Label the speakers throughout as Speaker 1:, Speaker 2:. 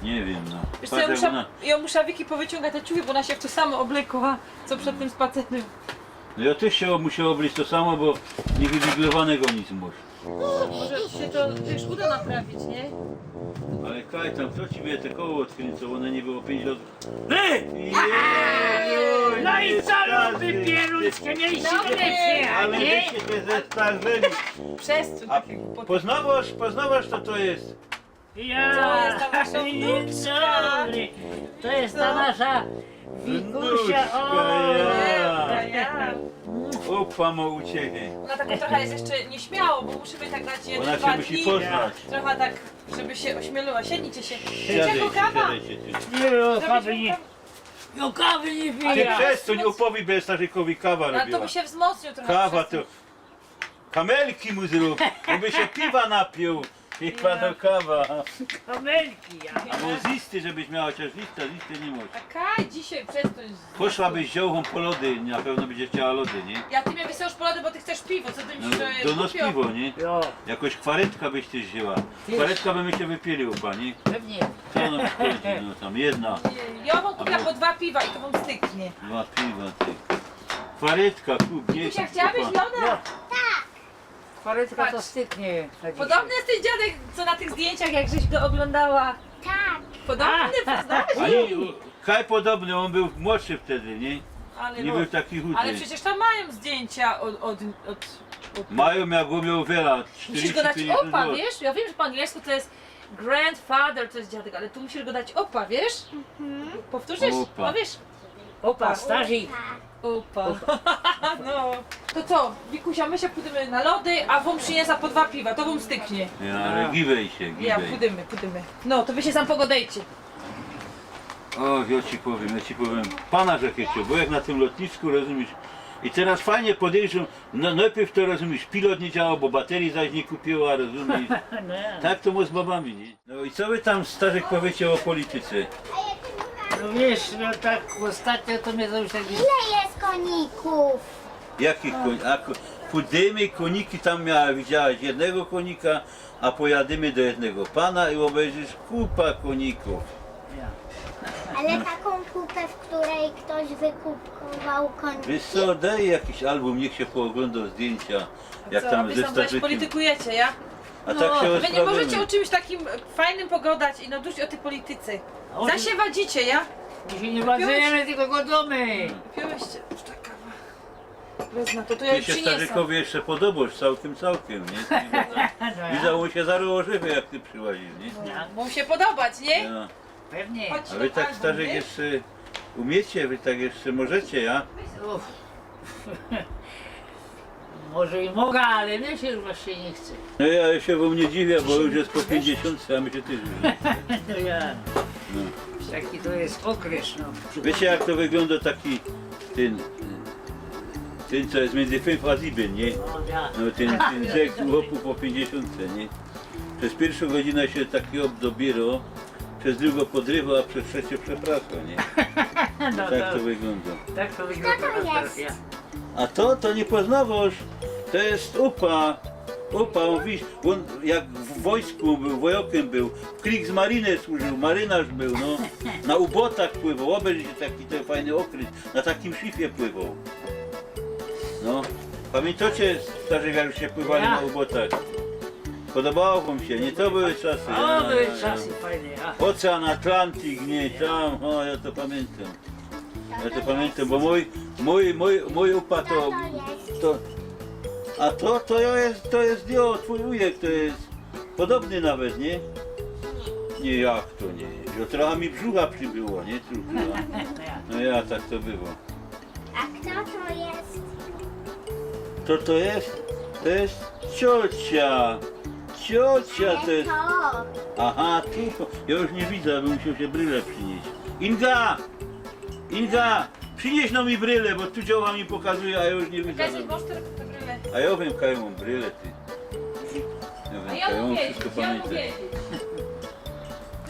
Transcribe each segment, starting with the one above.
Speaker 1: Nie wiem, no.
Speaker 2: Wiesz co,
Speaker 1: Patrz, jak ona...
Speaker 2: ja muszę Wiki powyciągać te ciuchy, bo ona się w to samo oblekła, co przed tym spacerem.
Speaker 1: No ja też się musiał oblicz to samo, bo niewywiglowanego nic może.
Speaker 2: Może się to, wiesz, uda naprawić, nie?
Speaker 1: Ale Kaj, tam kto ci wie te koło odkręcał, one nie było 5 lat.
Speaker 3: No i co lubi pieruńskie, nie się,
Speaker 1: Ale
Speaker 3: nie?
Speaker 1: wiecie, to jest zestarzeli.
Speaker 2: Przestuń
Speaker 1: A
Speaker 2: taki po...
Speaker 1: poznawasz co to jest?
Speaker 3: Ja,
Speaker 2: To jest ta wasza
Speaker 3: dzień
Speaker 2: wnuczka.
Speaker 3: dobry. To jest ta nasza Wikusia, o!
Speaker 2: Ja.
Speaker 1: Upa mu ucieknie.
Speaker 2: Ona tak trochę jest jeszcze nieśmiało, bo musimy tak dać
Speaker 1: Ona
Speaker 2: jeden,
Speaker 1: się
Speaker 2: dwa
Speaker 1: musi
Speaker 2: dni.
Speaker 1: poznać.
Speaker 2: Trochę tak, żeby się ośmieliła. Siednijcie się.
Speaker 1: Siadajcie,
Speaker 2: Czego kawa?
Speaker 1: siadajcie tu.
Speaker 3: Nie, o kawy nie, o kawy nie
Speaker 1: Ty
Speaker 3: piję.
Speaker 1: przestuń, upowi bez Starzykowi kawa
Speaker 2: No to
Speaker 1: robiła.
Speaker 2: by się wzmocnił trochę.
Speaker 1: Kawa
Speaker 2: przez
Speaker 1: to... Kamelki mu zrób, żeby się piwa napił. Piwa do kawa.
Speaker 3: Kamelki ja.
Speaker 1: Albo zisty, żebyś miała chociaż listy nie możesz.
Speaker 2: A Kaj, dzisiaj przestuń.
Speaker 1: Poszłabyś z ziołą po lody, na pewno będzie chciała lody, nie?
Speaker 2: Ja ty mnie wysyłasz po lody, bo ty chcesz piwo, co ty
Speaker 1: No,
Speaker 2: myślisz, że jest
Speaker 1: do nos
Speaker 2: głupio?
Speaker 1: piwo, nie?
Speaker 3: Jo,
Speaker 1: Jakoś kwaretka byś ty wzięła. Kwaretka by mi się wypielił, pani.
Speaker 3: pewnie.
Speaker 1: Co ona wchodzi? No tam jedna,
Speaker 2: Ja wam kupiła po 2 piwa i to wam styknie.
Speaker 1: 2 piwa, ty. Kwaretka, kup, nie.
Speaker 2: Kusia, chciałabyś loda?
Speaker 3: Kwaretka to
Speaker 2: Patrz.
Speaker 3: styknie. na dzisiaj.
Speaker 2: Podobny jest ten dziadek, co na tych zdjęciach, jak żeś go oglądała.
Speaker 4: Tak.
Speaker 2: Podobny, poznałeś?
Speaker 1: Ani Kaj podobny, on był młodszy wtedy, nie?
Speaker 2: Ale,
Speaker 1: Nie
Speaker 2: no,
Speaker 1: był taki chudy.
Speaker 2: ale przecież tam mają zdjęcia od
Speaker 1: Mają jak go miał wiele,
Speaker 2: musisz go dać
Speaker 1: 40-50
Speaker 2: opa,
Speaker 1: zł.
Speaker 2: wiesz? Ja wiem, że po angielsku to jest grandfather, to jest dziadek, ale tu musisz go dać opa, wiesz? Powtórzysz?
Speaker 1: Opa.
Speaker 2: No wiesz?
Speaker 3: Opa, starzy.
Speaker 2: Opa. No. To co, Wikusia, my się pójdziemy na lody, a wam przyniesa po 2 piwa, to wam styknie.
Speaker 1: Ja, ale giwej się,
Speaker 2: Ja,
Speaker 1: giwej.
Speaker 2: pójdziemy. No, to wy się sam pogodajcie.
Speaker 1: O, ja ci powiem. Pana Żakieciu, bo jak na tym lotnisku, rozumiesz, i teraz fajnie podejrzą, no najpierw to rozumiesz, pilot nie działał, bo baterii zaś nie kupiła, rozumiesz.
Speaker 3: No,
Speaker 1: Tak to mu z babami, nie? No i co wy tam, Starzek, powiecie o polityce?
Speaker 3: no wiesz, no tak ostatnio to mnie to już tak...
Speaker 4: Ile jest koników?
Speaker 1: Jakich koni? Pójdziemy, koniki tam widziałeś jednego konika, a pojadymy do jednego pana i obejrzysz kupa koników.
Speaker 4: Ale taką kupę, w której ktoś wykupował konik.
Speaker 1: Wiesz co, daj jakiś album, niech się poogląda zdjęcia, jak
Speaker 2: Co,
Speaker 1: tam
Speaker 2: wy
Speaker 1: ze
Speaker 2: sam zaś
Speaker 1: Starzykiem.
Speaker 2: politykujecie, ja?
Speaker 1: A tak się
Speaker 2: Wy nie możecie o
Speaker 1: rozprawiamy.
Speaker 2: czymś takim fajnym pogadać i no duś o tej polityce.
Speaker 3: O,
Speaker 2: Zasiewadzicie, ja?
Speaker 3: My się nie bazujemy, tylko godzimy.
Speaker 2: Piłyście. Już ta kawa. Wezmę to, ja
Speaker 1: Ty
Speaker 2: już
Speaker 1: się
Speaker 2: przyniosę.
Speaker 1: Starzykowi jeszcze podobasz, całkiem, nie? Widzę, mu się zarożywy, jak ty przyłazisz, nie?
Speaker 2: Bo mu się podobać, nie?
Speaker 1: Ja.
Speaker 3: Pewnie.
Speaker 2: Chodź
Speaker 1: A wy
Speaker 2: do
Speaker 1: tak
Speaker 2: album,
Speaker 1: Starzek
Speaker 2: wiesz?
Speaker 1: jeszcze umiecie, wy tak jeszcze możecie, ja?
Speaker 3: Uff. Może i mogę, ale mnie się już właśnie nie chce.
Speaker 1: No ja się wam nie dziwię, bo już jest po 50, a my się też już.
Speaker 3: No ja. Taki to jest okres, no.
Speaker 1: Wiecie jak to wygląda taki ten co jest między 5 a 7, nie?
Speaker 3: No, ja.
Speaker 1: No ten zek chłopu po 50, nie? Przez pierwszą godzinę się taki dobiero, przez drugą podrywa, a przez trzecie przeprasza, nie?
Speaker 3: No,
Speaker 1: Tak to wygląda.
Speaker 3: tak to wygląda.
Speaker 4: to
Speaker 3: teraz,
Speaker 4: jest?
Speaker 3: ja.
Speaker 1: A to nie poznawasz, to jest upa. Upa, on, widzisz, on jak w wojsku był, wojokiem był, w Kriegsmarine służył, marynarz był, no. Na ubotach pływał, obejrzyj taki ten fajny okryt, na takim szlifie pływał. No, pamiętacie, starzy, jak już się pływali
Speaker 3: Ja.
Speaker 1: na ubotach? Podobało wam się, nie? To były czasy.
Speaker 3: O, były czasy fajne, a.
Speaker 1: Ocean Atlantyk, nie, tam, o, ja to pamiętam. Ja to pamiętam, bo mój upa to, a to jest twój ujek, to jest podobny nawet, nie? Nie, jak to nie? Trochę mi brzucha przybyło, nie? Truchła. No ja, tak to było.
Speaker 4: A kto to jest?
Speaker 1: To jest? To jest ciocia. Ciocia to jest.
Speaker 4: To.
Speaker 1: Aha, tu. Ja już nie widzę, bym musiał się bryle przynieść. Inga! Inga! Przynieś no mi bryle, bo tu dzioła mi pokazuje, a ja już nie widzę.
Speaker 2: Jakaś masz te bryle.
Speaker 1: A ja wiem, kaj mam bryle, ty. Ja
Speaker 2: A
Speaker 1: wiem,
Speaker 2: ja
Speaker 1: kaj mam
Speaker 2: mówię,
Speaker 1: wszystko
Speaker 2: ja
Speaker 1: pamiętam.
Speaker 2: mówię.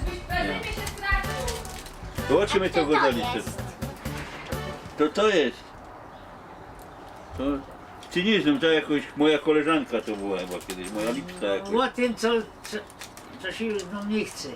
Speaker 2: Gdybyś prezencie się stracił.
Speaker 1: To o czym my to
Speaker 4: Kto to
Speaker 1: gadali?
Speaker 4: jest?
Speaker 1: To jest. To cynizm, to jakoś moja koleżanka to była chyba kiedyś, moja lipsta jakoś.
Speaker 3: O tym, co się no, nie chce.